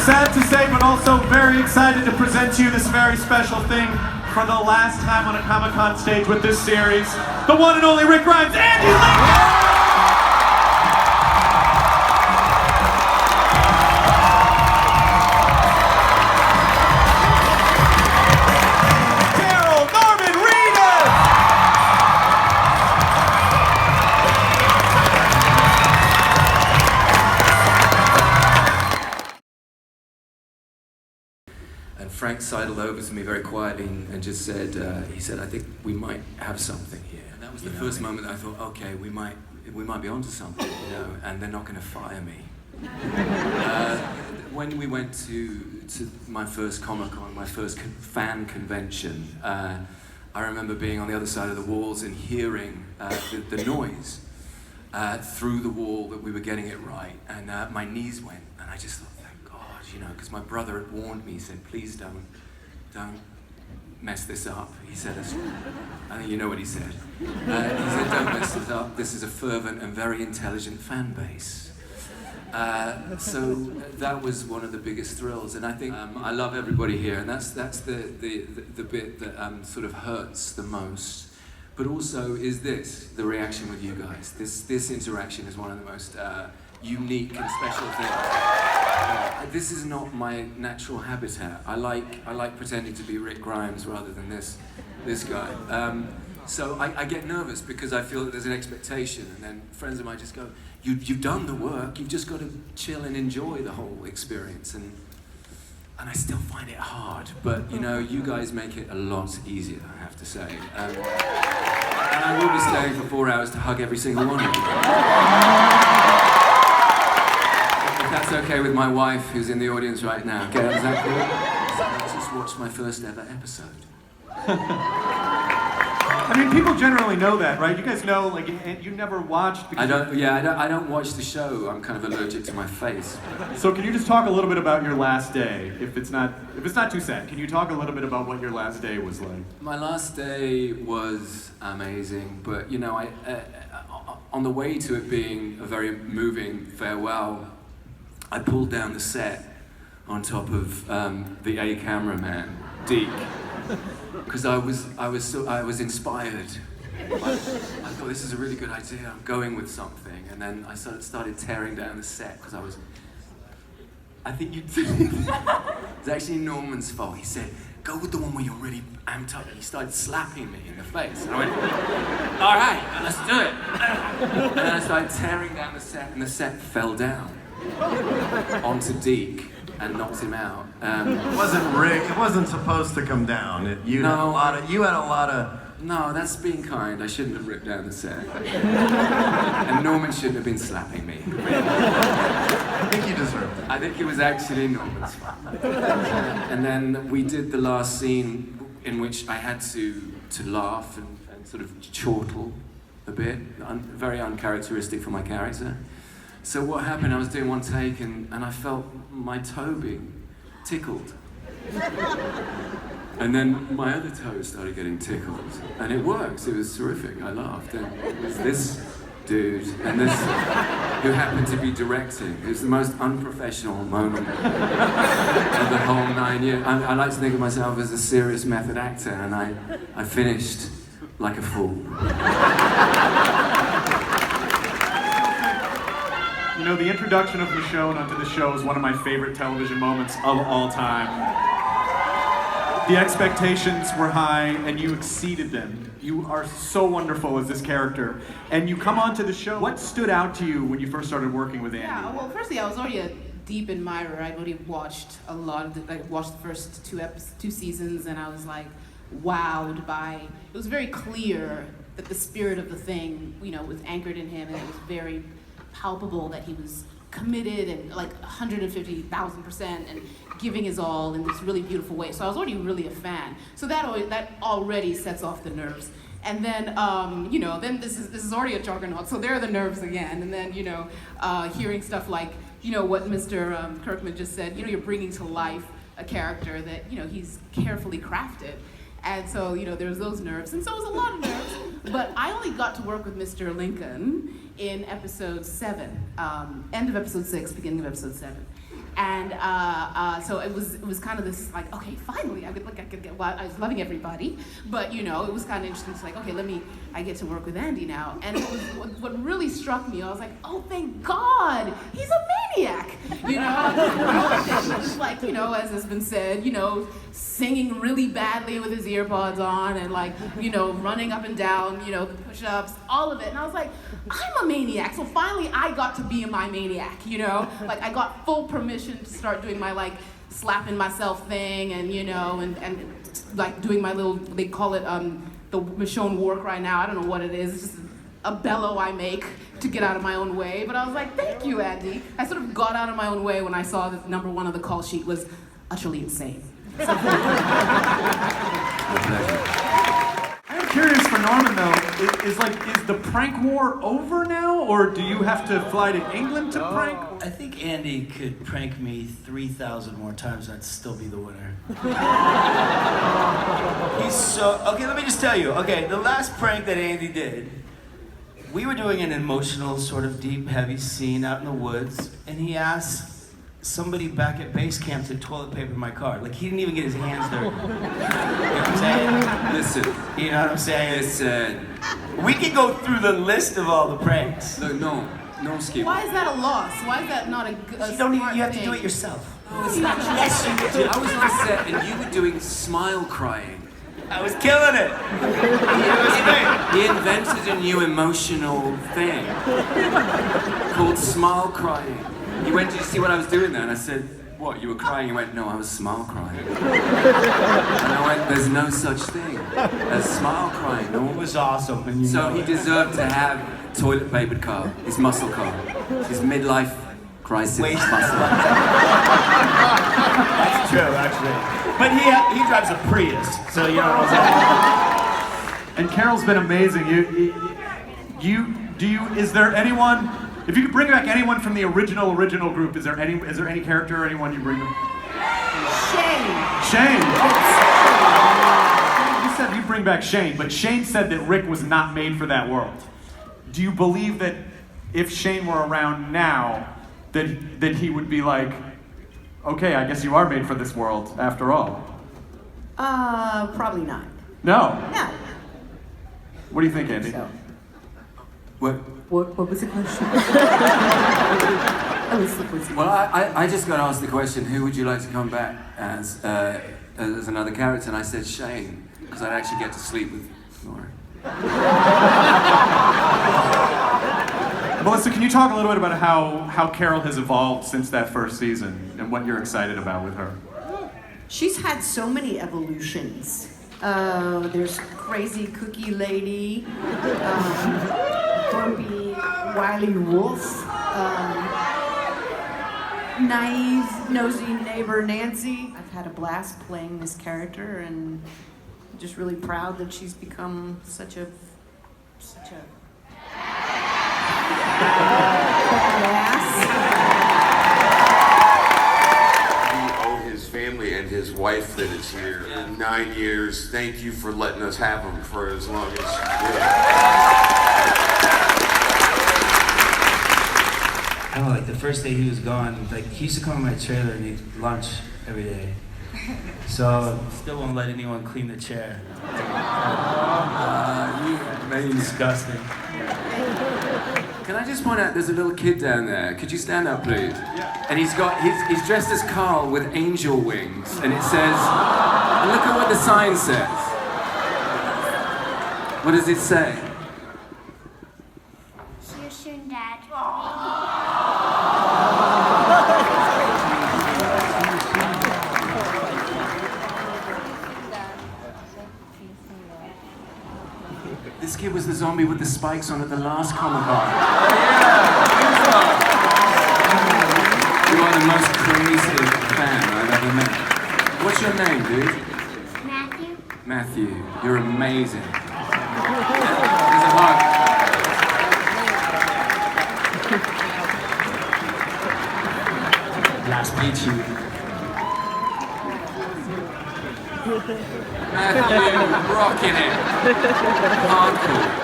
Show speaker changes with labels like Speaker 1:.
Speaker 1: sad to say, but also very excited to present to you this very special thing for the last time on a Comic-Con stage with this series. The one and only Rick Grimes, Andy Lincoln!
Speaker 2: And Frank sidled over to me very quietly and just said, he said, I think we might have something here. And that was the first moment I thought, okay, we might be onto something, you know, and they're not going to fire me. When we went to my first Comic-Con, my first fan convention, I remember being on the other side of the walls and hearing the noise through the wall that we were getting it right, and my knees went, and I just thought, you know, because my brother had warned me. He said, please don't mess this up. He said, I think you know what he said. He said, don't mess this up. This is a fervent and very intelligent fan base. So that was one of the biggest thrills, and I think I love everybody here, and that's the bit that sort of hurts the most. But also is the reaction with you guys. This interaction is one of the most unique and special things. This is not my natural habitat. I like pretending to be Rick Grimes rather than this guy. So I get nervous because I feel that there's an expectation, and then friends of mine just go, you've done the work, you've just got to chill and enjoy the whole experience, and I still find it hard, but you know, you guys make it a lot easier, I have to say. And I will be staying for 4 hours to hug every single one of you. That's okay with my wife, who's in the audience right now. Okay, is that cool? I just watched my first ever episode.
Speaker 1: I mean, people generally know that, right? You guys know, like, you never watched.
Speaker 2: I don't watch the show. I'm kind of allergic to my face.
Speaker 1: So can you just talk a little bit about your last day, if it's not too sad? Can you talk a little bit about what your last day was like?
Speaker 2: My last day was amazing, but you know, on the way to it being a very moving farewell, I pulled down the set on top of the A cameraman, Deke, because I was inspired. I thought, this is a really good idea. I'm going with something, and then I started tearing down the set because I think it's actually Norman's fault. He said, go with the one where you're really amped up, and he started slapping me in the face. And I went, all right, let's do it. And then I started tearing down the set, and the set fell down onto Deke and knocked him out.
Speaker 3: It wasn't Rick. It wasn't supposed to come down. You had a lot of.
Speaker 2: No, that's being kind. I shouldn't have ripped down the set. And Norman shouldn't have been slapping me.
Speaker 3: I think you deserved it.
Speaker 2: I think it was actually Norman's fault. And then we did the last scene in which I had to laugh and sort of chortle a bit, very uncharacteristic for my character. So what happened, I was doing one take and I felt my toe being tickled. And then my other toe started getting tickled. And it worked, it was terrific, I laughed. And it was this dude and this, who happened to be directing. It was the most unprofessional moment of the whole 9 years. I like to think of myself as a serious method actor, and I finished like a fool.
Speaker 1: You know, the introduction of Michonne onto the show is one of my favorite television moments of all time. The expectations were high, and you exceeded them. You are so wonderful as this character. And you come onto the show. What stood out to you when you first started working with Andy?
Speaker 4: Yeah, well, firstly, I was already a deep admirer. I'd already watched a lot of watched the first two seasons, and I was like wowed by. It was very clear that the spirit of the thing, you know, was anchored in him, and it was very palpable that he was committed and like 150,000% and giving his all in this really beautiful way. So I was already really a fan. So that already sets off the nerves. And then, you know, then this is already a juggernaut. So there are the nerves again. And then, you know, hearing stuff like, you know, what Mr. Kirkman just said, you know, you're bringing to life a character that, you know, he's carefully crafted. And so, you know, there's those nerves. And so it was a lot of nerves. But I only got to work with Mr. Lincoln in episode 7, end of episode 6, beginning of episode 7. And so it was kind of this like, okay, finally, I could get. Well, I was loving everybody, but it was kind of interesting. It's like, okay, I get to work with Andy now. And it was, what really struck me, I was like, oh, thank God, he's a maniac. Just like, as has been said, singing really badly with his earpods on, and like, running up and down, the push-ups, all of it. And I was like, I'm a maniac. So finally, I got to be my maniac. Like I got full permission to start doing my like slapping myself thing, and and like doing my little, they call it the Michonne war cry now. I don't know what it is. It's just a bellow I make to get out of my own way. But I was like, thank you, Andy. I sort of got out of my own way when I saw that number one on the call sheet was utterly insane.
Speaker 1: I'm curious for Norman though, is the prank war over now, or do you have to fly to England to prank?
Speaker 5: I think Andy could prank me 3,000 more times and I'd still be the winner. He's so... Okay, let me just tell you. Okay, the last prank that Andy did, we were doing an emotional, sort of deep, heavy scene out in the woods, and he asked somebody back at base camp to toilet paper my car. Like, he didn't even get his hands dirty. You know what I'm saying?
Speaker 2: Listen.
Speaker 5: You know what I'm saying?
Speaker 2: Listen.
Speaker 5: We can go through the list of all the pranks.
Speaker 2: No, Skip.
Speaker 4: Why is that a loss? Why is that not a
Speaker 5: You don't even,
Speaker 4: smart
Speaker 5: you have to
Speaker 4: thing?
Speaker 5: do it yourself.
Speaker 2: Yes, you do. I was on set and you were doing smile crying.
Speaker 5: I was killing it.
Speaker 2: He invented a new emotional thing called smile crying. He went, did you see what I was doing there? And I said, what, you were crying? He went, no, I was smile crying. And I went, there's no such thing as smile crying. No.
Speaker 5: It was awesome. And
Speaker 2: So he deserved to have toilet papered car, his muscle car, his midlife crisis
Speaker 5: Waste
Speaker 2: muscle.
Speaker 5: That's true, actually. But he drives a Prius, so you know what I'm saying?
Speaker 1: And Carol's been amazing. Is there anyone, if you could bring back anyone from the original group, is there any character or anyone you bring them? Shane. You said you'd bring back Shane, but Shane said that Rick was not made for that world. Do you believe that if Shane were around now, that he would be like, okay, I guess you are made for this world after all?
Speaker 6: Probably not.
Speaker 1: No.
Speaker 6: No.
Speaker 1: What do you think, Andy?
Speaker 6: So.
Speaker 2: What?
Speaker 6: What was the question?
Speaker 2: Well, I just got asked the question, who would you like to come back as another character? And I said Shane, because I'd actually get to sleep with Nora.
Speaker 1: Melissa, can you talk a little bit about how Carol has evolved since that first season and what you're excited about with her?
Speaker 6: She's had so many evolutions. There's crazy cookie lady, grumpy wily wolf, naive nosy neighbor Nancy. I've had a blast playing this character, and I'm just really proud that she's become such a
Speaker 7: his family and his wife that is here. 9 years. Thank you for letting us have him for as long as
Speaker 5: Oh, like the first day he was gone, like he used to come to my trailer and eat lunch every day. So still won't let anyone clean the chair. Disgusting.
Speaker 2: Can I just point out, there's a little kid down there. Could you stand up, please? Yeah. And he's dressed as Carl with angel wings, and it says, and look at what the sign says. What does it say?
Speaker 8: See you soon, Dad.
Speaker 2: This kid was the zombie with the spikes on at the last Comic-Con. You are the most crazy fan I've ever met. What's your name, dude?
Speaker 8: Matthew.
Speaker 2: Matthew. You're amazing. There's a hug.
Speaker 5: Last peachy.
Speaker 2: Matthew, rocking it. Hardcore.